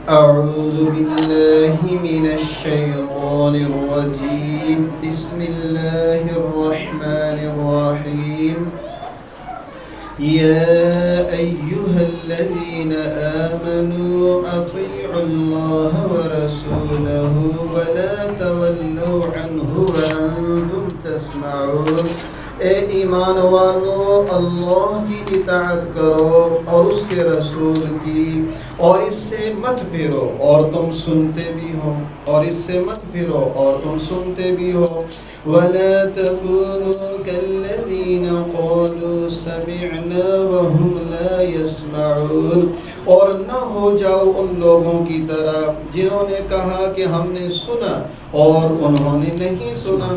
أعوذ بالله من الشيطان الرجيم بسم الله الرحمن الرحيم يا أيها الذين آمنوا أطيعوا الله ورسوله ولا تولوا عنه وأنتم تسمعون اے ایمان والو اللہ کی اطاعت کرو اور اس کے رسول کی اور اس سے مت پھرو اور تم سنتے بھی ہو اور اس سے مت پھرو اور تم سنتے بھی ہو وَلَا تَكُونُوا كَالَّذِينَ قَالُوا سَمِعْنَا وَهُمْ لَا يَسْمَعُونَ اور نہ ہو جاؤ ان لوگوں کی طرح جنہوں نے کہا کہ ہم نے سنا اور انہوں نے نہیں سنا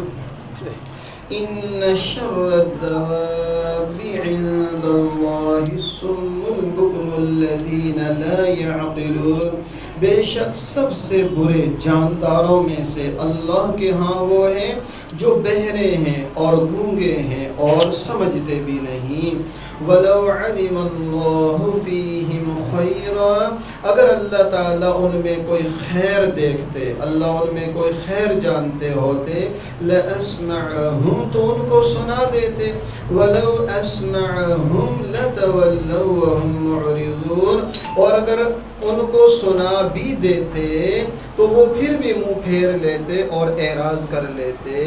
إن شر الدواب عند الله الصم البكم الذين لا يعقلون بے شک سب سے برے جانداروں میں سے اللہ کے ہاں وہ ہیں جو بہرے ہیں اور گونگے ہیں اور سمجھتے بھی نہیں وَلَوْ عَلِمَ اللَّهُ فِيهِمْ خَيْرًا اگر اللہ تعالیٰ ان میں کوئی خیر دیکھتے اللہ ان میں کوئی خیر جانتے ہوتے لَأَسْمَعَهُمْ تو ان کو سنا دیتے وَلَوْ أَسْمَعَهُمْ لَتَوَلَّوْا وَهُمْ مُعْرِضُونَ اور اگر ان کو سنا بھی دیتے تو وہ پھر بھی منہ پھیر لیتے اور اعراض کر لیتے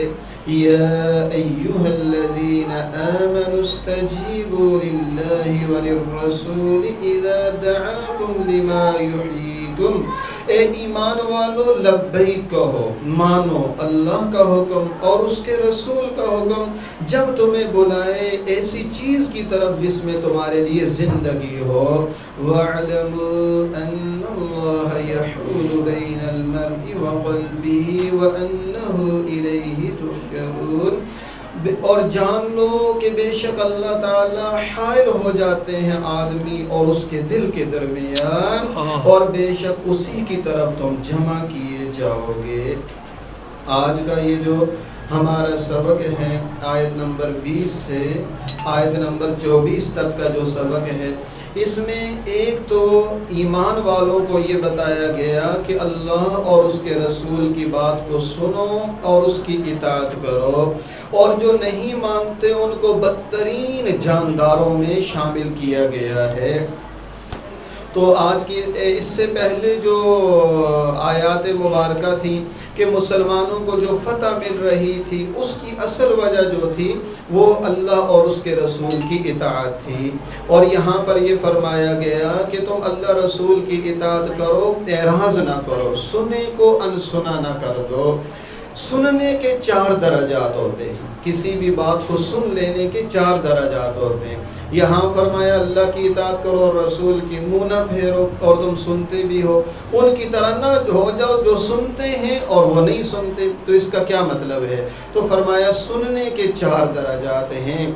یا ایھا الذین آمنوا استجیبوا للہ وللرسول اذا دعاکم لما یحییکم اے ایمان والو لبیک کہو مانو اللہ کا حکم اور اس کے رسول کا حکم جب تمہیں بلائے ایسی چیز کی طرف جس میں تمہارے لیے زندگی ہو وَاعْلَمُوا أَنَّ اللَّهَ يَحُولُ بَيْنَ الْمَرْءِ وَقَلْبِهِ وَأَنَّهُ إِلَيْهِ تُحْشَرُونَ اور جان لو کہ بے شک اللہ تعالیٰ حائل ہو جاتے ہیں آدمی اور اس کے دل کے درمیان اور بے شک اسی کی طرف تم جمع کیے جاؤ گے آج کا یہ جو ہمارا سبق ہے آیت نمبر 20 سے آیت نمبر 24 تک کا جو سبق ہے اس میں ایک تو ایمان والوں کو یہ بتایا گیا کہ اللہ اور اس کے رسول کی بات کو سنو اور اس کی اطاعت کرو اور جو نہیں مانتے ان کو بدترین جانداروں میں شامل کیا گیا ہے تو آج کی اس سے پہلے جو آیات مبارکہ تھیں کہ مسلمانوں کو جو فتح مل رہی تھی اس کی اصل وجہ جو تھی وہ اللہ اور اس کے رسول کی اطاعت تھی اور یہاں پر یہ فرمایا گیا کہ تم اللہ رسول کی اطاعت کرو اعراض نہ کرو سنے کو انسنا نہ کر دو سننے کے 4 درجات ہوتے ہیں کسی بھی بات کو سن لینے کے 4 درجات ہوتے ہیں یہاں فرمایا اللہ کی اطاعت کرو اور رسول کی منہ نہ پھیرو اور تم سنتے بھی ہو ان کی طرح نہ ہو جاؤ جو سنتے ہیں اور وہ نہیں سنتے تو اس کا کیا مطلب ہے تو فرمایا سننے کے 4 درجات ہیں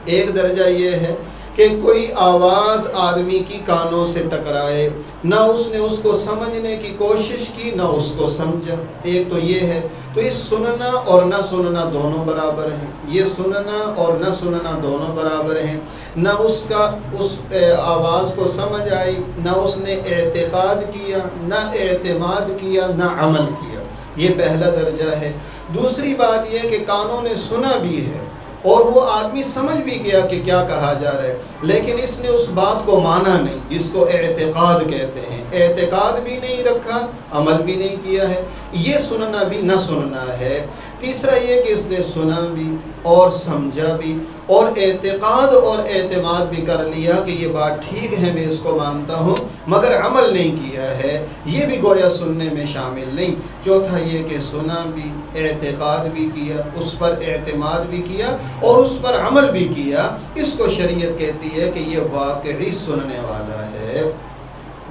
ایک درجہ یہ ہے کہ کوئی آواز آدمی کی کانوں سے ٹکرائے نہ اس نے اس کو سمجھنے کی کوشش کی نہ اس کو سمجھا ایک تو یہ ہے تو اس سننا اور نہ سننا دونوں برابر ہیں یہ سننا اور نہ سننا دونوں برابر ہیں نہ اس کا اس آواز کو سمجھ آئی نہ اس نے اعتقاد کیا نہ اعتماد کیا نہ عمل کیا یہ پہلا درجہ ہے دوسری بات یہ کہ کانوں نے سنا بھی ہے اور وہ آدمی سمجھ بھی گیا کہ کیا کہا جا رہا ہے لیکن اس نے اس بات کو مانا نہیں جس کو اعتقاد کہتے ہیں اعتقاد بھی نہیں رکھا عمل بھی نہیں کیا ہے یہ سننا بھی نہ سننا ہے تیسرا یہ کہ اس نے سنا بھی اور سمجھا بھی اور اعتقاد اور اعتماد بھی کر لیا کہ یہ بات ٹھیک ہے میں اس کو مانتا ہوں مگر عمل نہیں کیا ہے یہ بھی گویا سننے میں شامل نہیں چوتھا یہ کہ سنا بھی اعتقاد بھی کیا اس پر اعتماد بھی کیا اور اس پر عمل بھی کیا اس کو شریعت کہتی ہے کہ یہ واقعی سننے والا ہے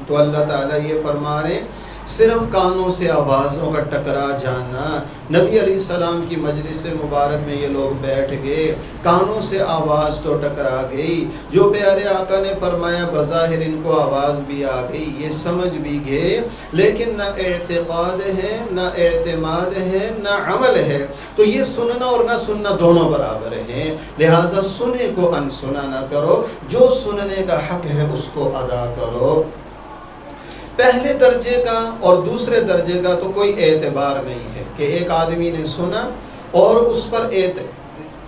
تو اللہ تعالیٰ یہ فرما رہے صرف کانوں سے آوازوں کا ٹکرا جانا نبی علیہ السلام کی مجلس مبارک میں یہ لوگ بیٹھ گئے کانوں سے آواز تو ٹکرا گئی جو پیارے آقا نے فرمایا بظاہر ان کو آواز بھی آ گئی یہ سمجھ بھی گئے لیکن نہ اعتقاد ہے نہ اعتماد ہے نہ عمل ہے تو یہ سننا اور نہ سننا دونوں برابر ہیں لہٰذا سنے کو انسنا نہ کرو جو سننے کا حق ہے اس کو ادا کرو پہلے درجے کا اور دوسرے درجے کا تو کوئی اعتبار نہیں ہے کہ ایک آدمی نے سنا اور اس پر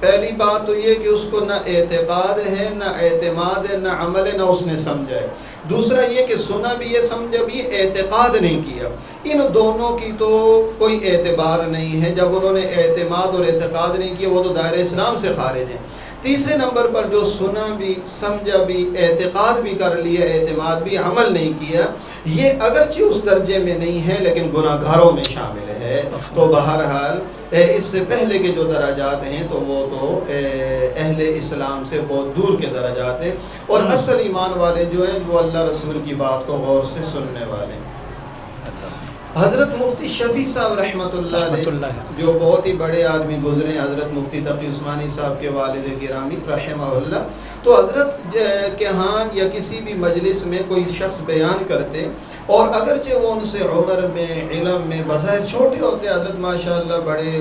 پہلی بات تو یہ کہ اس کو نہ اعتقاد ہے، نہ اعتماد ہے، نہ عمل ہے، نہ اس نے سمجھا ہے۔ دوسرا یہ کہ سنا بھی، یہ سمجھا بھی، اعتقاد نہیں کیا۔ ان دونوں کی تو کوئی اعتبار نہیں ہے۔ جب انہوں نے اعتماد اور اعتقاد نہیں کیا وہ تو دائرہ اسلام سے خارج ہیں۔ تیسرے نمبر پر جو سنا بھی، سمجھا بھی، اعتقاد بھی کر لیا، اعتماد بھی، عمل نہیں کیا، یہ اگرچہ اس درجے میں نہیں ہے لیکن گناہ گاروں میں شامل ہے۔ تو بہرحال اس سے پہلے کے جو درجات ہیں تو وہ تو اہل اسلام سے بہت دور کے درجات ہیں، اور اصل ایمان والے جو ہیں وہ اللہ رسول کی بات کو غور سے سننے والے ہیں۔ حضرت مفتی شفیع صاحب رحمۃ اللہ علیہ جو بہت ہی بڑے آدمی گزرے، حضرت مفتی تقی عثمانی صاحب کے والد گرامی رحمہ اللہ، تو حضرت کے ہاں یا کسی بھی مجلس میں کوئی شخص بیان کرتے اور اگرچہ وہ ان سے عمر میں، علم میں بظاہر چھوٹے ہوتے، حضرت ماشاءاللہ بڑے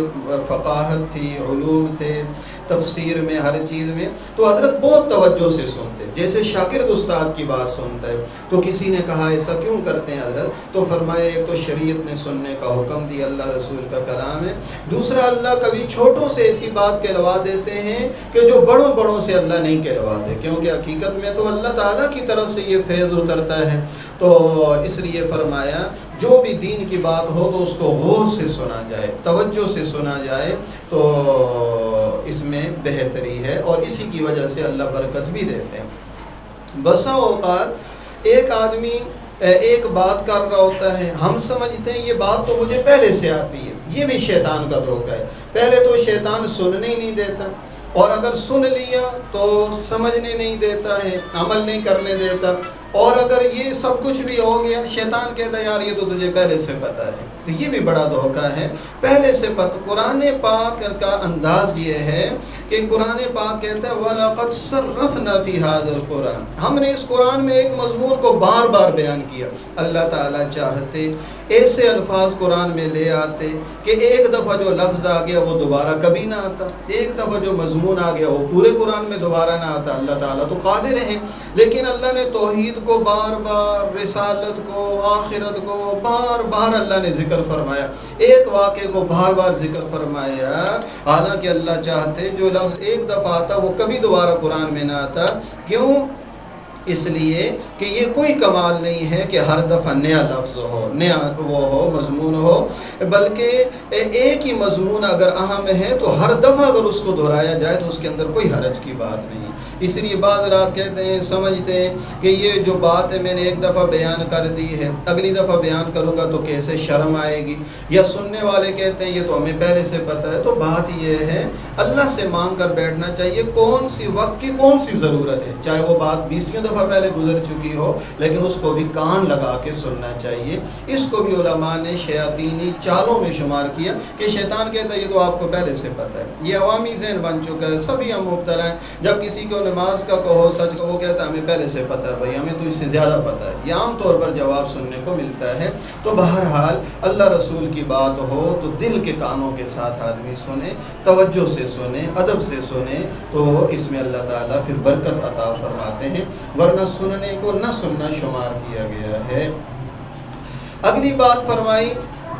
فقاہت تھی، علوم تھے، تفسیر میں، ہر چیز میں، تو حضرت بہت توجہ سے سنتے، جیسے شاگرد استاد کی بات سنتا ہے۔ تو کسی نے کہا ایسا کیوں کرتے ہیں حضرت؟ تو فرمایا ایک تو شریعت نے سننے کا حکم دیا، اللہ رسول کا کلام ہے، دوسرا اللہ کبھی چھوٹوں سے ایسی بات کہلوا دیتے ہیں کہ جو بڑوں سے اللہ نہیں کہلواتے، کیونکہ حقیقت میں تو اللہ تعالیٰ کی طرف سے یہ فیض اترتا ہے۔ تو اس لیے فرمایا جو بھی دین کی بات ہو تو اس کو غور سے سنا جائے، توجہ سے سنا جائے، تو اس میں بہتری ہے، اور اسی کی وجہ سے اللہ برکت بھی دیتے ہیں۔ بسا اوقات ایک آدمی ایک بات کر رہا ہوتا ہے، ہم سمجھتے ہیں یہ بات تو مجھے پہلے سے آتی ہے، یہ بھی شیطان کا دھوکہ ہے۔ پہلے تو شیطان سننے ہی نہیں دیتا، اور اگر سن لیا تو سمجھنے نہیں دیتا ہے، عمل نہیں کرنے دیتا، اور اگر یہ سب کچھ بھی ہو گیا شیطان کہتا ہے یار یہ تو تجھے پہلے سے پتہ ہے۔ تو یہ بھی بڑا دھوکہ ہے، پہلے سے پتہ۔ قرآن پاک کا انداز یہ ہے کہ قرآن پاک کہتا ہے وَلَقَدْ صَرَّفْنَا فِي هَذَا الْقُرْآنِ، ہم نے اس قرآن میں ایک مضمون کو بار بار بیان کیا۔ اللہ تعالیٰ چاہتے ایسے الفاظ قرآن میں لے آتے کہ ایک دفعہ جو لفظ آ گیا وہ دوبارہ کبھی نہ آتا، ایک دفعہ جو مضمون آ گیا وہ پورے قرآن میں دوبارہ نہ آتا۔ اللہ تعالیٰ تو قادر ہیں، لیکن اللہ نے توحید کو بار بار، رسالت کو، آخرت کو بار بار اللہ نے ذکر فرمایا، ایک واقعے کو بار بار ذکر فرمایا، حالانکہ اللہ چاہتے جو لفظ ایک دفعہ آتا وہ کبھی دوبارہ قرآن میں نہ آتا۔ کیوں؟ اس لیے کہ یہ کوئی کمال نہیں ہے کہ ہر دفعہ نیا لفظ ہو، نیا وہ ہو، مضمون ہو، بلکہ ایک ہی مضمون اگر اہم ہے تو ہر دفعہ اگر اس کو دہرایا جائے تو اس کے اندر کوئی حرج کی بات نہیں۔ اس لیے بعض رات کہتے ہیں، سمجھتے ہیں کہ یہ جو بات ہے میں نے ایک دفعہ بیان کر دی ہے، اگلی دفعہ بیان کروں گا تو کیسے شرم آئے گی، یا سننے والے کہتے ہیں یہ تو ہمیں پہلے سے پتہ ہے۔ تو بات یہ ہے اللہ سے مانگ کر بیٹھنا چاہیے کون سی وقت کی کون سی ضرورت ہے، چاہے وہ بات 20 دفعہ پہلے گزر چکی ہو، لیکن اس کو بھی کان لگا کے سننا چاہیے۔ اس کو بھی علماء نے شیاطینی چالوں میں شمار کیا کہ شیطان کہتا ہے یہ تو آپ کو پہلے سے پتہ ہے، یہ عوامی ذہن بن چکا ہے، سبھی ہم مبتلا ہیں۔ جب کسی کو نماز کا کہو، سچ کا، وہ کہتا ہے ہمیں پہلے سے پتہ ہے، بھائی ہمیں تو اس سے زیادہ پتہ ہے، یہ عام طور پر جواب سننے کو ملتا ہے۔ تو بہرحال اللہ رسول کی بات ہو تو دل کے کانوں کے ساتھ آدمی سنے، توجہ سے سنے، ادب سے سنے، تو اس میں اللہ تعالیٰ پھر برکت عطا فرماتے ہیں، ورنہ سننے کو نہ سننا شمار کیا گیا ہے۔ اگلی بات فرمائی،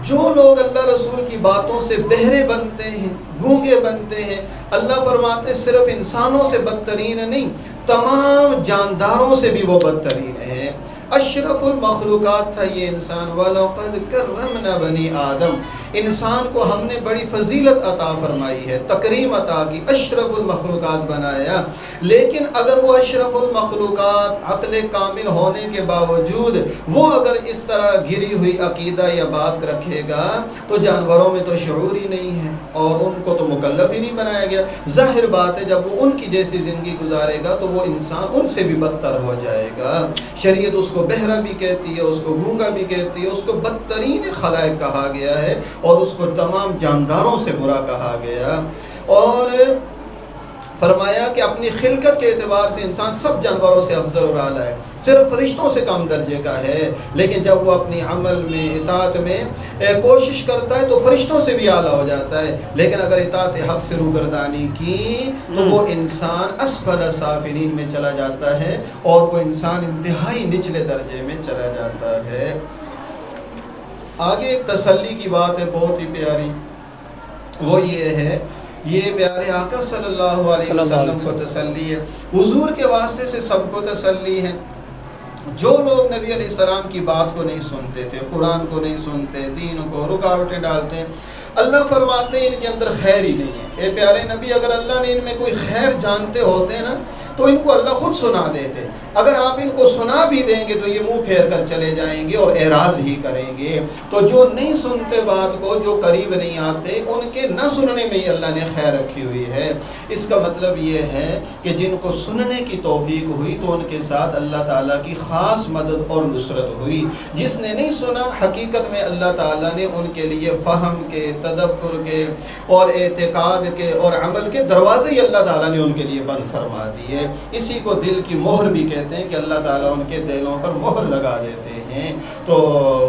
جو لوگ اللہ رسول کی باتوں سے بہرے بنتے ہیں، گونگے بنتے ہیں، اللہ فرماتے ہیں صرف انسانوں سے بدترین نہیں، تمام جانداروں سے بھی وہ بدترین ہیں۔ اشرف المخلوقات تھا یہ انسان، وَلَقَدْ كَرَّمْنَا بَنِي آدم، انسان کو ہم نے بڑی فضیلت عطا فرمائی ہے، تکریم عطا کی، اشرف المخلوقات بنایا۔ لیکن اگر وہ اشرف المخلوقات عقل کامل ہونے کے باوجود وہ اگر اس طرح گری ہوئی عقیدہ یا بات رکھے گا تو جانوروں میں تو شعور ہی نہیں ہے اور ان کو تو مکلف ہی نہیں بنایا گیا۔ ظاہر بات ہے جب وہ ان کی جیسی زندگی گزارے گا تو وہ انسان ان سے بھی بدتر ہو جائے گا۔ شریعت اس کو بہرا بھی کہتی ہے، اس کو گونگا بھی کہتی ہے، اس کو بدترین خلائق کہا گیا ہے، اور اس کو تمام جانداروں سے برا کہا گیا۔ اور فرمایا کہ اپنی خلقت کے اعتبار سے انسان سب جانوروں سے افضل اور اعلیٰ ہے، صرف فرشتوں سے کم درجے کا ہے، لیکن جب وہ اپنی عمل میں اطاعت میں کوشش کرتا ہے تو فرشتوں سے بھی اعلیٰ ہو جاتا ہے، لیکن اگر اطاعت حق سے روگردانی کی تو وہ انسان اسفل سافلین میں چلا جاتا ہے اور وہ انسان انتہائی نچلے درجے میں چلا جاتا ہے۔ آگے ایک تسلی کی بات ہے بہت ہی پیاری، وہ یہ ہے، یہ پیارے آقا صلی اللہ علیہ وسلم کو تسلی ہے، حضور کے واسطے سے سب کو تسلی ہے۔ جو لوگ نبی علیہ السلام کی بات کو نہیں سنتے تھے، قرآن کو نہیں سنتے، دین کو رکاوٹیں ڈالتے ہیں، اللہ فرماتے ہیں ان کے اندر خیر ہی نہیں ہے۔ اے پیارے نبی، اگر اللہ نے ان میں کوئی خیر جانتے ہوتے نا تو ان کو اللہ خود سنا دیتے، اگر آپ ان کو سنا بھی دیں گے تو یہ منہ پھیر کر چلے جائیں گے اور اعراض ہی کریں گے۔ تو جو نہیں سنتے بات کو، جو قریب نہیں آتے، ان کے نہ سننے میں ہی اللہ نے خیر رکھی ہوئی ہے۔ اس کا مطلب یہ ہے کہ جن کو سننے کی توفیق ہوئی تو ان کے ساتھ اللہ تعالیٰ کی خاص مدد اور نصرت ہوئی۔ جس نے نہیں سنا، حقیقت میں اللہ تعالیٰ نے ان کے لیے فہم کے، تدبر کے اور اعتقاد کے اور عمل کے دروازے ہی اللہ تعالیٰ نے ان کے لیے بند فرما دیے۔ اسی کو دل کی مہر بھی کہتے ہیں کہ اللہ تعالیٰ ان کے دلوں پر مہر لگا دیتے ہیں۔ تو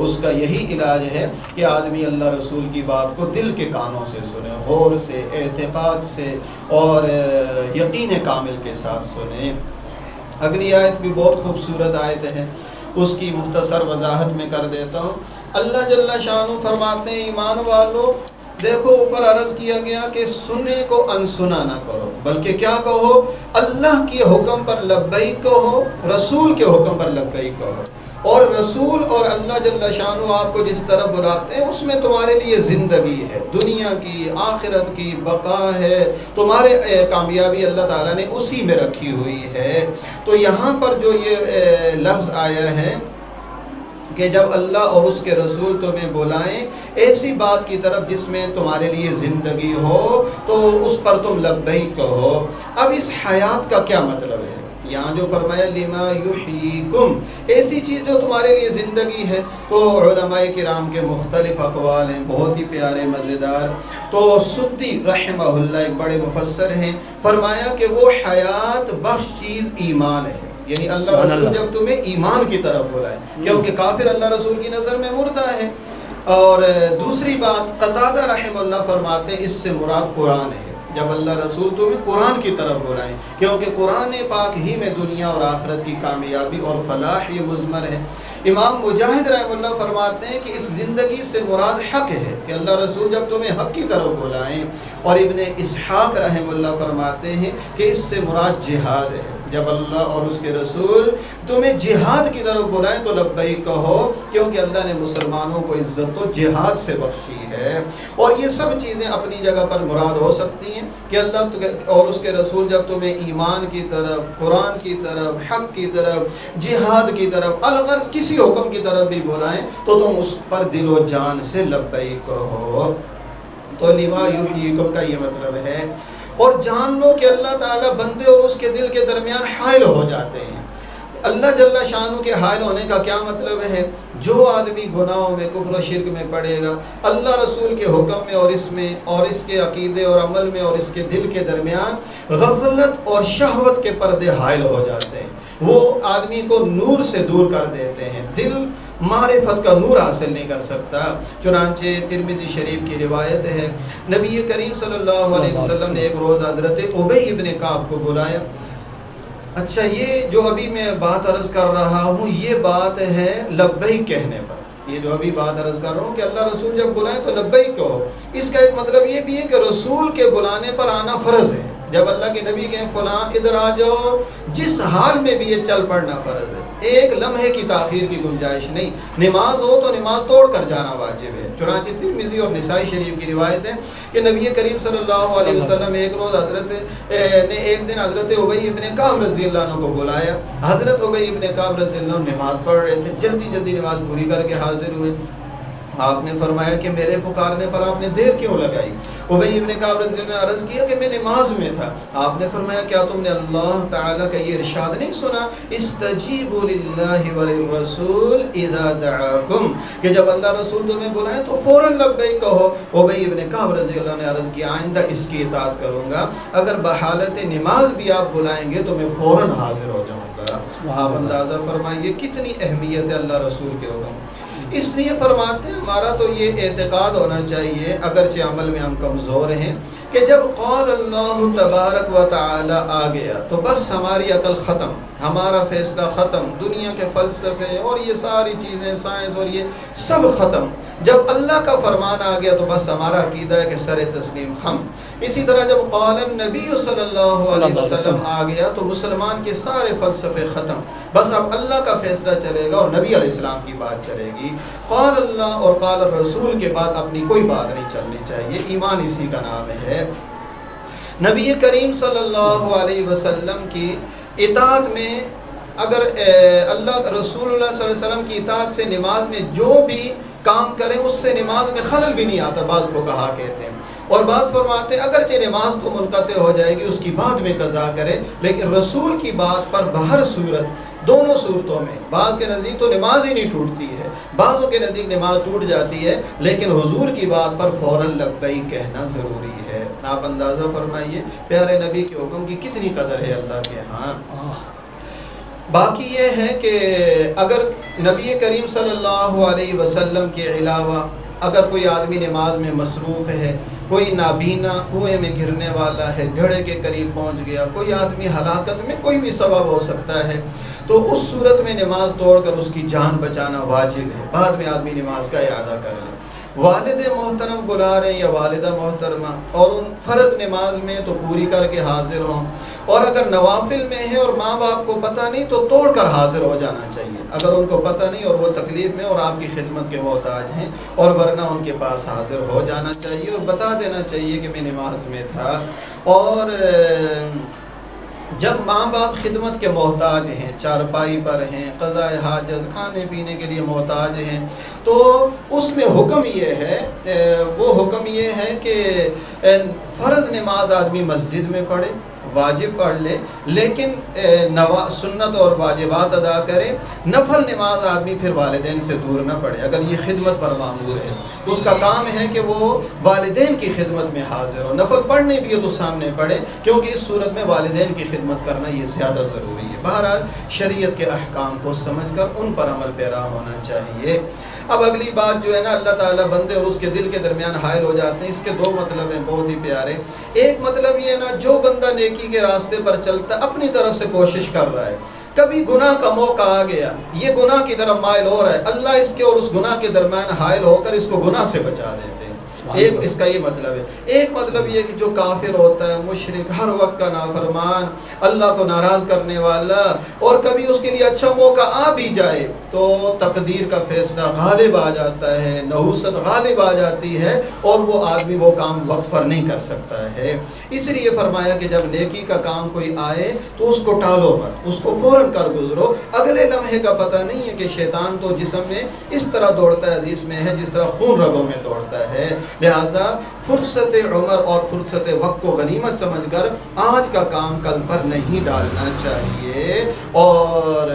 اس کا یہی علاج ہے کہ آدمی اللہ رسول کی بات کو دل کے کانوں سے سنے، غور سے، اعتقاد سے اور یقین کامل کے ساتھ سنے۔ اگلی آیت بھی بہت خوبصورت آیت ہے، اس کی مختصر وضاحت میں کر دیتا ہوں۔ اللہ جل شانہ فرماتے ہیں ایمان والو، دیکھو اوپر عرض کیا گیا کہ سننے کو انسنا نہ کرو، بلکہ کیا کہو، اللہ کے حکم پر لبیک کہو، رسول کے حکم پر لبیک کہو۔ اور رسول اور اللہ جل شانہ آپ کو جس طرح بلاتے ہیں اس میں تمہارے لیے زندگی ہے، دنیا کی، آخرت کی بقا ہے، تمہارے کامیابی اللہ تعالیٰ نے اسی میں رکھی ہوئی ہے۔ تو یہاں پر جو یہ لفظ آیا ہے کہ جب اللہ اور اس کے رسول تمہیں بلائیں ایسی بات کی طرف جس میں تمہارے لیے زندگی ہو تو اس پر تم لبیک کہو۔ اب اس حیات کا کیا مطلب ہے؟ یہاں جو فرمایا لما یحییکم، ایسی چیز جو تمہارے لیے زندگی ہے، تو علماء کرام کے مختلف اقوال ہیں، بہت ہی پیارے مزیدار۔ تو سدی رحمہ اللہ ایک بڑے مفسر ہیں، فرمایا کہ وہ حیات بخش چیز ایمان ہے، یعنی اللہ رسول جب تمہیں ایمان کی طرف بلائے، کیونکہ کافر اللہ رسول کی نظر میں مردہ ہے۔ اور دوسری بات قتادہ رحمہ اللہ فرماتے ہیں اس سے مراد قرآن ہے، جب اللہ رسول تمہیں قرآن کی طرف بلائیں، کیونکہ قرآن پاک ہی میں دنیا اور آخرت کی کامیابی اور فلاح یہ مضمر ہے۔ امام مجاہد رحمہ اللہ فرماتے ہیں کہ اس زندگی سے مراد حق ہے کہ اللہ رسول جب تمہیں حق کی طرف بلائیں، اور ابن اسحاق رحمہ اللہ فرماتے ہیں کہ اس سے مراد جہاد ہے، جب اللہ اور اس کے رسول تمہیں جہاد کی طرف بلائیں تو لبیک کہو، کیونکہ اللہ نے مسلمانوں کو عزت و جہاد سے بخشی ہے۔ اور یہ سب چیزیں اپنی جگہ پر مراد ہو سکتی ہیں کہ اللہ اور اس کے رسول جب تمہیں ایمان کی طرف، قرآن کی طرف، حق کی طرف، جہاد کی طرف، الغرض کسی حکم کی طرف بھی بلائیں تو تم اس پر دل و جان سے لبیک کہو۔ تو لما یحییکم کا یہ مطلب ہے۔ اور جان لو کہ اللہ تعالیٰ بندے اور اس کے دل کے درمیان حائل ہو جاتے ہیں۔ اللہ جل شانہ کے حائل ہونے کا کیا مطلب ہے؟ جو آدمی گناہوں میں، کفر و شرک میں پڑے گا، اللہ رسول کے حکم میں اور اس میں اور اس کے عقیدے اور عمل میں اور اس کے دل کے درمیان غفلت اور شہوت کے پردے حائل ہو جاتے ہیں، وہ آدمی کو نور سے دور کر دیتے ہیں، دل معرفت کا نور حاصل نہیں کر سکتا۔ چنانچہ ترمذی شریف کی روایت ہے، نبی کریم صلی اللہ علیہ وسلم نے ایک روز حضرت ابی ابن کعب کو بلایا۔ اچھا، یہ جو ابھی میں بات عرض کر رہا ہوں یہ بات ہے لبیک کہنے پر، یہ جو ابھی بات عرض کر رہا ہوں کہ اللہ رسول جب بلائیں تو لبیک کہو، اس کا ایک مطلب یہ بھی ہے کہ رسول کے بلانے پر آنا فرض ہے۔ جب اللہ کے نبی کہیں فلاں ادھر آ جاؤ، جس حال میں بھی یہ چل پڑنا فرض ہے، ایک لمحے کی تاخیر کی گنجائش نہیں۔ نماز ہو تو نماز توڑ کر جانا واجب ہے۔ چنانچہ ترمذی اور نسائی شریف کی روایت ہے کہ نبی کریم صلی اللہ علیہ وسلم ایک روز ایک دن حضرت ابی ابن کعب رضی اللہ عنہ کو بلایا۔ حضرت ابی ابن کعب رضی اللہ عنہ نماز پڑھ رہے تھے، جلدی جلدی نماز پوری کر کے حاضر ہوئے۔ آپ نے فرمایا کہ میرے پکارنے پر آپ نے دیر کیوں لگائی؟ ابی ابن کعب رضی اللہ عنہ نے عرض کیا کہ میں نماز میں تھا۔ آپ نے فرمایا کیا تم نے اللہ تعالیٰ کا یہ ارشاد نہیں سنا استجیبوا للہ وللرسول اذا دعاکم، کہ جب اللہ رسول تمہیں بلائیں تو فوراً لبیک کہو۔ ابی ابن کعب رضی اللہ عنہ نے عرض کیا آئندہ اس کی اطاعت کروں گا، اگر بحالت نماز بھی آپ بلائیں گے تو میں فوراً حاضر ہو جاؤں گا۔ آپ اندازہ فرمائیے کتنی اہمیت ہے اللہ رسول کے حکم۔ اس لیے فرماتے ہیں ہمارا تو یہ اعتقاد ہونا چاہیے، اگرچہ عمل میں ہم کمزور ہیں، کہ جب قول اللہ تبارک و تعالی آ گیا تو بس ہماری عقل ختم، ہمارا فیصلہ ختم، دنیا کے فلسفے اور یہ ساری چیزیں سائنس اور یہ سب ختم۔ جب اللہ کا فرمان آ گیا تو بس ہمارا عقیدہ ہے کہ سر تسلیم خم۔ اسی طرح جب قال النبی صلی اللہ علیہ وسلم آ گیا تو مسلمان کے سارے فلسفے ختم، بس اب اللہ کا فیصلہ چلے گا اور نبی علیہ السلام کی بات چلے گی۔ قال اللہ اور قال الرسول کے بعد اپنی کوئی بات نہیں چلنی چاہیے، ایمان اسی کا نام ہے۔ نبی کریم صلی اللہ علیہ وسلم کی اطاعت میں اگر اللہ رسول اللہ صلی اللہ علیہ وسلم کی اطاعت سے نماز میں جو بھی کام کریں اس سے نماز میں خلل بھی نہیں آتا، بعض فقہا کہتے ہیں، اور بعض فرماتے ہیں اگرچہ نماز تو منقطع ہو جائے گی اس کی بعد میں قضا کرے، لیکن رسول کی بات پر بہر صورت دونوں صورتوں میں بعض کے نزدیک تو نماز ہی نہیں ٹوٹتی ہے، بعضوں کے نزدیک نماز ٹوٹ جاتی ہے، لیکن حضور کی بات پر فوراً لبیک کہنا ضروری ہے۔ آپ اندازہ فرمائیے پیارے نبی کے حکم کی کتنی قدر ہے اللہ کے ہاں۔ باقی یہ ہے کہ اگر نبی کریم صلی اللہ علیہ وسلم کے علاوہ اگر کوئی آدمی نماز میں مصروف ہے، کوئی نابینا کنویں میں گرنے والا ہے، گھڑے کے قریب پہنچ گیا، کوئی آدمی ہلاکت میں کوئی بھی سبب ہو سکتا ہے، تو اس صورت میں نماز توڑ کر اس کی جان بچانا واجب ہے، بعد میں آدمی نماز کا اعادہ کر لے۔ والد محترم بلا رہے ہیں یا والدہ محترمہ اور ان فرض نماز میں تو پوری کر کے حاضر ہوں، اور اگر نوافل میں ہے اور ماں باپ کو پتہ نہیں تو توڑ کر حاضر ہو جانا چاہیے، اگر ان کو پتہ نہیں اور وہ تکلیف میں اور آپ کی خدمت کے محتاج ہیں، اور ورنہ ان کے پاس حاضر ہو جانا چاہیے اور بتا دینا چاہیے کہ میں نماز میں تھا۔ اور جب ماں باپ خدمت کے محتاج ہیں، چارپائی پر ہیں، قضاء حاجت کھانے پینے کے لیے محتاج ہیں، تو اس میں حکم یہ ہے، وہ حکم یہ ہے کہ فرض نماز آدمی مسجد میں پڑھے، واجب پڑھ لے، لیکن سنت اور واجبات ادا کرے، نفل نماز آدمی پھر والدین سے دور نہ پڑھے۔ اگر یہ خدمت پر معمور ہے اس کا کام ہے کہ وہ والدین کی خدمت میں حاضر ہو، نفل پڑھنے بھی ہو تو سامنے پڑھے، کیونکہ اس صورت میں والدین کی خدمت کرنا یہ زیادہ ضروری ہے۔ بہرحال شریعت کے احکام کو سمجھ کر ان پر عمل پیرا ہونا چاہیے۔ اب اگلی بات جو ہے نا، اللہ تعالیٰ بندے اور اس کے دل کے درمیان حائل ہو جاتے ہیں، اس کے دو مطلب ہیں بہت ہی پیارے۔ ایک مطلب یہ ہے نا، جو بندہ نیکی کے راستے پر چلتا اپنی طرف سے کوشش کر رہا ہے، کبھی گناہ کا موقع آ گیا، یہ گناہ کی طرف مائل ہو رہا ہے، اللہ اس کے اور اس گناہ کے درمیان حائل ہو کر اس کو گناہ سے بچا دیتے ہیں، ایک اس کا یہ مطلب ہے۔ ایک مطلب یہ کہ جو کافر ہوتا ہے، مشرک، ہر وقت کا نافرمان، اللہ کو ناراض کرنے والا، اور کبھی اس کے لیے اچھا موقع آ بھی جائے تو تقدیر کا فیصلہ غالب آ جاتا ہے، نحوست غالب آ جاتی ہے اور وہ آدمی وہ کام وقت پر نہیں کر سکتا ہے۔ اس لیے فرمایا کہ جب نیکی کا کام کوئی آئے تو اس کو ٹالو مت، اس کو فوراً کر گزرو، اگلے لمحے کا پتہ نہیں ہے کہ شیطان تو جسم میں اس طرح دوڑتا ہے، حدیث میں ہے جس طرح خون رگوں میں دوڑتا ہے، لہذا فرصت عمر اور فرصت وقت کو غنیمت سمجھ کر آج کا کام کل پر نہیں ڈالنا چاہیے اور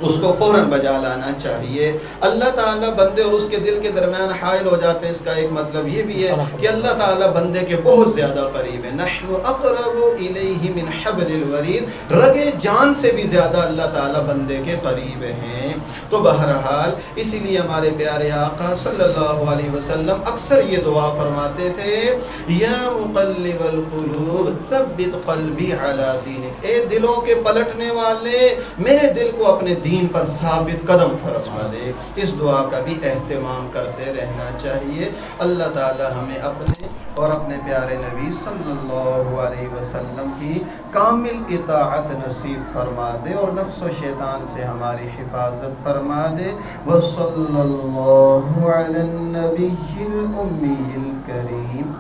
اس کو فوراً بجا لانا چاہیے۔ اللہ تعالیٰ بندے اور اس کے دل کے درمیان حائل ہو جاتے ہیں، اس کا ایک مطلب یہ بھی ہے کہ اللہ تعالیٰ بندے کے بہت زیادہ قریب ہے، نحن اقرب الیہ من حبل الورید، رگے جان سے بھی زیادہ اللہ تعالیٰ بندے کے قریب ہیں۔ تو بہرحال اسی لیے ہمارے پیارے آقا صلی اللہ علیہ وسلم اکثر یہ دعا فرماتے تھے، یا مقلب القلوب ثبت قلبی علی دینک، اے دلوں کے پلٹنے والے میرے دل کو اپنے دین پر ثابت قدم فرما دے۔ اس دعا کا بھی اہتمام کرتے رہنا چاہیے۔ اللہ تعالی ہمیں اپنے اور اپنے پیارے نبی صلی اللہ علیہ وسلم کی کامل اطاعت نصیب فرما دے اور نفس و شیطان سے ہماری حفاظت فرما دے۔ وصلی اللہ علی النبی الامی الکریم۔